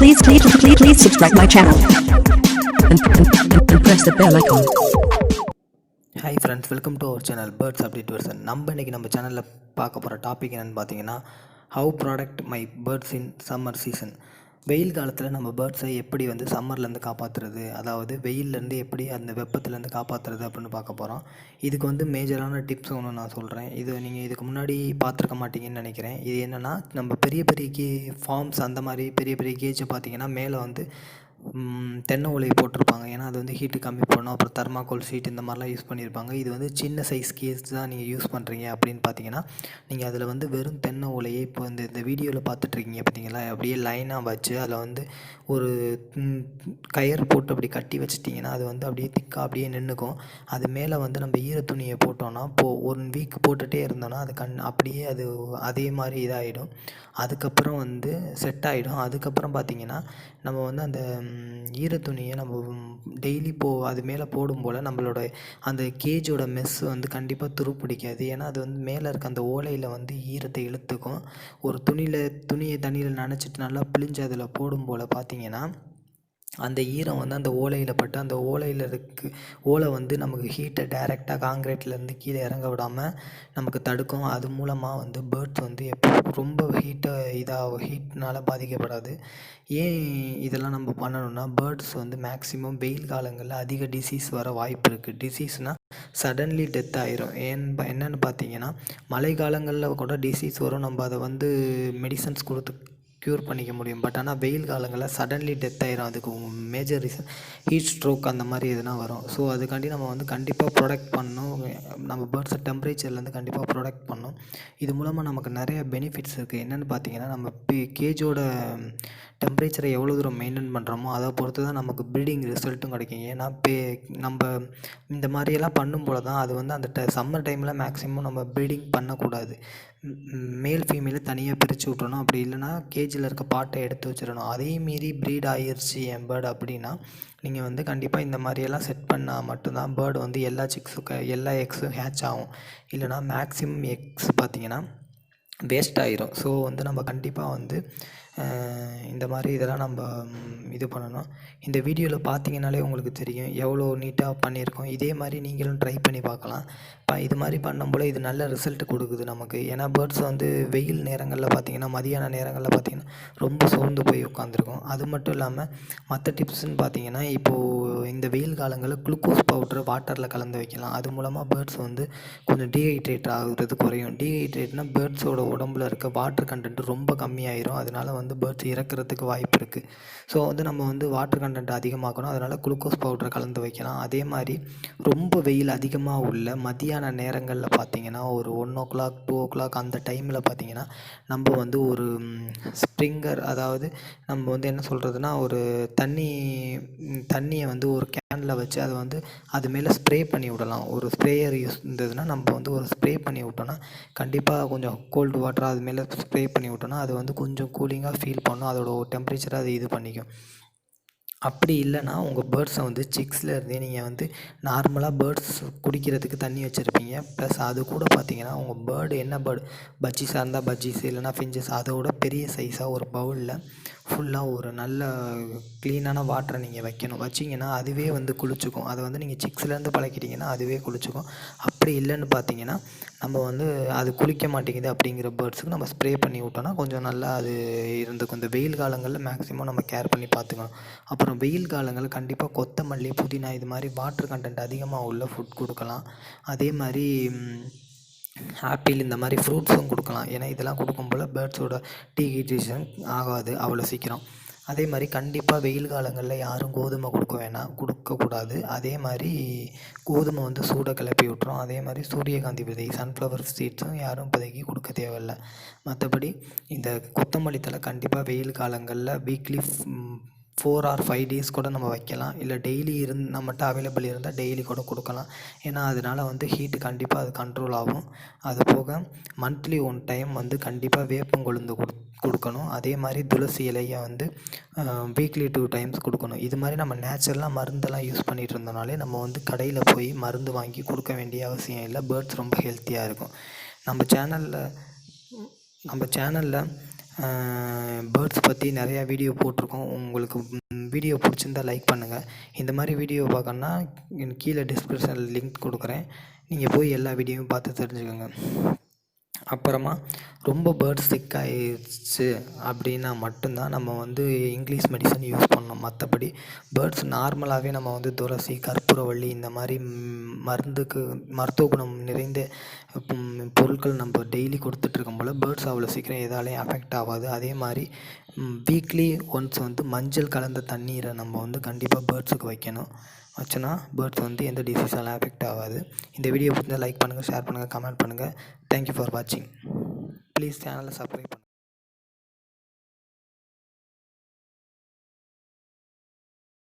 Please subscribe my channel and press the bell icon. Hi friends, welcome to our channel Birds Update Version. நம்ம இன்னைக்கு நம்ம சேனலில் பார்க்க போகிற டாபிக் என்னென்னு பார்த்தீங்கன்னா, how protect my birds in summer season. வெயில் காலத்தில் நம்ம பேர்ட்ஸை எப்படி சம்மர்லேருந்து காப்பாற்றுறது, அதாவது வெயிலேருந்து எப்படி அந்த வெப்பத்துலேருந்து காப்பாற்றுறது அப்படின்னு பார்க்க போகிறோம். இதுக்கு மேஜரான டிப்ஸ் ஒன்று நான் சொல்கிறேன். இது நீங்கள் இதுக்கு முன்னாடி பார்த்துருக்க மாட்டீங்கன்னு நினைக்கிறேன். இது என்னென்னா, நம்ம பெரிய பெரிய ஃபார்ம்ஸ் அந்த மாதிரி பெரிய பெரிய கேஜை பார்த்தீங்கன்னா மேலே தென்னை ஓலையை போட்டிருப்பாங்க. ஏன்னா அது ஹீட்டு கம்மி பண்ணணும். அப்புறம் தெர்மாக்கோல் ஷீட் இந்த மாதிரிலாம் யூஸ் பண்ணியிருப்பாங்க. இது சின்ன சைஸ் கேஸ் தான் நீங்கள் யூஸ் பண்ணுறீங்க அப்படின்னு பார்த்தீங்கன்னா, நீங்கள் அதில் வெறும் தென்னை ஓலையை இப்போ இந்த வீடியோவில் பார்த்துட்ருக்கீங்க பார்த்தீங்களா, அப்படியே லைனாக வச்சு அதில் ஒரு கயிறு போட்டு அப்படி கட்டி வச்சிட்டிங்கன்னா அது அப்படியே திக்காக அப்படியே நின்றுக்கும். அது மேலே நம்ம ஈரத்துணியை போட்டோன்னா ஒரு வீக் போட்டுகிட்டே இருந்தோன்னா அது அப்படியே அதே மாதிரி இதாகிடும். அதுக்கப்புறம் செட் ஆகிடும். அதுக்கப்புறம் பார்த்திங்கன்னா நம்ம அந்த ஈரத்துணியை நம்ம டெய்லி அது மேலே போடும் போல் நம்மளோட அந்த கேஜோட மெஸ் கண்டிப்பாக துருப்பிடிக்காது. ஏன்னா அது மேலே இருக்க அந்த ஓலையில் ஈரத்தை இழுத்துக்கும். ஒரு துணியை தண்ணியில் நனைச்சிட்டு நல்லா பிழிஞ்சு அதில் போடும் போல் பார்த்திங்கன்னா அந்த ஈரம் அந்த ஓலையில் பட்டு அந்த ஓலையில் ஓலை நமக்கு ஹீட்டை டைரெக்டாக காங்கிரீட்லேருந்து கீழே இறங்க விடாமல் நமக்கு தடுக்கும். அது மூலமாக பேர்ட்ஸ் எப்போ ரொம்ப ஹீட்னால் பாதிக்கப்படாது. ஏன் இதெல்லாம் நம்ம பண்ணணும்னா, பேர்ட்ஸ் மேக்ஸிமம் வெயில் காலங்களில் அதிக டிசீஸ் வர வாய்ப்பு இருக்குது. டிசீஸ்னால் சடன்லி டெத் ஆயிரும். என்னென்னு பார்த்தீங்கன்னா, மழை காலங்களில் கூட டிசீஸ் வரும். நம்ம அதை மெடிசன்ஸ் கொடுத்து க்யூர் பண்ணிக்க முடியும். பட் ஆனால் வெயில் காலங்களில் சடன்லி டெத் ஆயிரும். அதுக்கு மேஜர் ரீசன் ஹீட் ஸ்ட்ரோக் அந்த மாதிரி எதுனா வரும். ஸோ அதுக்காண்டி நம்ம கண்டிப்பாக ப்ரொடெக்ட் பண்ணணும். நம்ம பேர்ட்ஸை டெம்பரேச்சர்லேருந்து கண்டிப்பாக ப்ரொடெக்ட் பண்ணணும். இது மூலமாக நமக்கு நிறைய பெனிஃபிட்ஸ் இருக்குது. என்னென்னு பார்த்தீங்கன்னா, நம்ம கேஜோட டெம்பரேச்சரை எவ்வளோ தூரம் மெயின்டைன் பண்ணுறோமோ அதை பொறுத்து தான் நமக்கு ப்ரீடிங் ரிசல்ட்டும் கிடைக்கும். ஏன்னா நம்ம இந்த மாதிரியெல்லாம் பண்ணும் போல தான் அது அந்த சம்மர் டைமில் மேக்ஸிமம் நம்ம ப்ரீடிங் பண்ணக்கூடாது. மேல் ஃபீமேலை தனியாக பிரித்து விட்றணும். அப்படி இல்லைனா கேஜில் இருக்க பாட்டை எடுத்து வச்சிடணும். அதே மீறி ப்ரீட் ஆகிருச்சு என் பேர்டு அப்படின்னா நீங்கள் கண்டிப்பாக இந்த மாதிரியெல்லாம் செட் பண்ணால் மட்டும்தான் பேர்டு எல்லா எக்ஸும் ஹேட்ச் ஆகும். இல்லைனா மேக்ஸிமம் எக்ஸ் பார்த்திங்கன்னா வேஸ்ட் ஆகிரும். ஸோ நம்ம கண்டிப்பாக இந்த மாதிரி இதெல்லாம் நம்ம இது பண்ணணும். இந்த வீடியோவில் பார்த்தீங்கனாலே உங்களுக்கு தெரியும் எவ்வளோ நீட்டாக பண்ணியிருக்கோம். இதே மாதிரி நீங்களும் ட்ரை பண்ணி பார்க்கலாம். இது மாதிரி பண்ணும்போது இது நல்ல ரிசல்ட் கொடுக்குது நமக்கு. ஏன்னா பேர்ட்ஸ் வெயில் நேரங்களில் பார்த்திங்கன்னா, மதியான நேரங்களில் பார்த்திங்கன்னா ரொம்ப சோர்ந்து போய் உட்காந்துருக்கும். அது மட்டும் இல்லாமல் மற்ற டிப்ஸ்ன்னு பார்த்திங்கன்னா, இப்போது இந்த வெயில் காலங்களில் குளுக்கோஸ் பவுடரை வாட்டரில் கலந்து வைக்கலாம். அது மூலமாக பேர்ட்ஸ் கொஞ்சம் டீஹைட்ரேட் ஆகுறது குறையும். டீஹைட்ரேட்னா பேர்ட்ஸோட உடம்புல இருக்க வாட்டர் கண்டென்ட் ரொம்ப கம்மியாயிரும். அதனால் பேர்ட்ஸ் இறக்கிறதுக்கு வாய்ப்பு இருக்குது. ஸோ நம்ம வாட்டர் கண்டென்ட் அதிகமாக்கணும். அதனால் குளுக்கோஸ் பவுடரை கலந்து வைக்கலாம். அதே மாதிரி ரொம்ப வெயில் அதிகமாக உள்ள மதியான நேரங்களில் பார்த்திங்கன்னா, ஒரு 1 o'clock 2 o'clock அந்த டைமில் பார்த்திங்கன்னா நம்ம ஒரு ஸ்ப்ரிங்கர், அதாவது நம்ம என்ன சொல்கிறதுனா, ஒரு தண்ணியை ஒரு கேனில் வச்சு அதை அது மேலே ஸ்ப்ரே பண்ணி விடலாம். ஒரு ஸ்ப்ரேயர் யூஸ் இருந்ததுன்னா நம்ம ஒரு ஸ்ப்ரே பண்ணி விட்டோன்னா கண்டிப்பாக கொஞ்சம் கோல்டு வாட்டர் அது மேலே ஸ்ப்ரே பண்ணி விட்டோன்னா அது கொஞ்சம் கூலிங்காக ஃபீல் பண்ணும். அதோட டெம்பரேச்சரை அது இது பண்ணிக்கும். அப்படி இல்லைனா உங்கள் பேர்ட்ஸை சிக்ஸில் இருந்தே நீங்கள் நார்மலாக பேர்ட்ஸ் குடிக்கிறதுக்கு தண்ணி வச்சுருப்பீங்க. ப்ளஸ் அது கூட பார்த்தீங்கன்னா உங்கள் பேர்டு என்ன பேர்டு பஜ்ஜீஸாக இருந்தால் பஜ்ஜீஸ், இல்லைனா ஃபிஞ்சஸ், அதோட பெரிய சைஸாக ஒரு பவுலில் ஃபுல்லாக ஒரு நல்ல க்ளீனான வாட்டரை நீங்கள் வச்சிங்கன்னா அதுவே குளிச்சுக்கும். அதை நீங்கள் சிக்ஸ்லேருந்து பழக்கிட்டிங்கன்னா அதுவே குளிச்சுக்கும். அப்படி இல்லைன்னு பார்த்தீங்கன்னா, நம்ம அது குளிக்க மாட்டேங்குது அப்படிங்கிற பேர்ட்ஸுக்கு நம்ம ஸ்ப்ரே பண்ணி விட்டோன்னா கொஞ்சம் நல்லா அது இருந்துக்கும். இந்த வெயில் காலங்களில் மேக்ஸிமம் நம்ம கேர் பண்ணி பார்த்துக்கணும். அப்புறம் வெயில் காலங்களில் கண்டிப்பாக கொத்தமல்லி, புதினா இது மாதிரி வாட்டர் கண்டென்ட் அதிகமாக உள்ள ஃபுட் கொடுக்கலாம். அதே மாதிரி ஆப்பிள் இந்த மாதிரி ஃப்ரூட்ஸும் கொடுக்கலாம். ஏன்னா இதெல்லாம் கொடுக்கும்போல் பேர்ட்ஸோட டீஹைட்ரேஷன் ஆகாது அவ்வளோ சீக்கிரம். அதே மாதிரி கண்டிப்பாக வெயில் காலங்களில் யாரும் கோதுமை கொடுக்கக்கூடாது. அதே மாதிரி கோதுமை சூடை கிளப்பி விட்டுரும். அதே மாதிரி சூரியகாந்தி விதை, சன்ஃப்ளவர் சீட்ஸும் யாரும் இப்போதைக்கு கொடுக்க தேவையில்லை. மற்றபடி இந்த கொத்தமல்லி தழை கண்டிப்பாக வெயில் காலங்களில் வீக்லி 4 or 5 days கூட நம்ம வைக்கலாம். இல்லை டெய்லி நம்மகிட்ட அவைலபிள் இருந்தால் டெய்லி கூட கொடுக்கலாம். ஏன்னா அதனால் ஹீட்டு கண்டிப்பாக அது கண்ட்ரோல் ஆகும். அது போக மந்த்லி 1 டைம் கண்டிப்பாக வேப்பங்கொழுந்து கொடுக்கணும். அதே மாதிரி துளசி இலையை வீக்லி 2 times கொடுக்கணும். இது மாதிரி நம்ம நேச்சுரலாக மருந்தெல்லாம் யூஸ் பண்ணிகிட்டு இருந்தோம்னாலே நம்ம கடையில் போய் மருந்து வாங்கி கொடுக்க வேண்டிய அவசியம் இல்லை. பேர்ட்ஸ் ரொம்ப ஹெல்த்தியாக இருக்கும். நம்ம சேனலில் பேர்ட்ஸ் பற்றி நிறையா வீடியோ போட்டிருக்கோம். உங்களுக்கு வீடியோ பிடிச்சிருந்தா லைக் பண்ணுங்கள். இந்த மாதிரி வீடியோ பார்க்கணுன்னா கீழே டிஸ்கிரிப்ஷனில் லிங்க் கொடுக்குறேன். நீங்கள் போய் எல்லா வீடியோவும் பார்த்து தெரிஞ்சுக்கோங்க. அப்புறமா ரொம்ப பேர்ட்ஸ் சிக் ஆயிடுச்சு அப்படின்னா மட்டும்தான் நம்ம வந்து இங்கிலீஷ் மெடிசன் யூஸ் பண்ணணும். மற்றபடி பேர்ட்ஸ் நார்மலாகவே நம்ம வந்து துளசி, கற்பூரவள்ளி இந்த மாதிரி மருத்துவ குணம் நிறைந்த பொருட்கள் நம்ம டெய்லி கொடுத்துட்ருக்கும் போல் பேர்ட்ஸ் அவ்வளோ சீக்கிரம் எதாலையும் அஃபெக்ட் ஆகாது. அதே மாதிரி வீக்லி ஒன்ஸ் வந்து மஞ்சள் கலந்த தண்ணீரை நம்ம வந்து கண்டிப்பாக பேர்ட்ஸுக்கு வைக்கணும். வச்சோன்னா பேர்ட்ஸ் வந்து எந்த டிசீஸாலும் அஃபெக்ட் ஆகாது. இந்த வீடியோ பிடிச்சிருந்தா லைக் பண்ணுங்கள், ஷேர் பண்ணுங்கள், கமெண்ட் பண்ணுங்கள். தேங்க்யூ ஃபார் வாட்சிங். ப்ளீஸ் சேனலை சப்ஸ்கிரைப் பண்ணுங்கள்.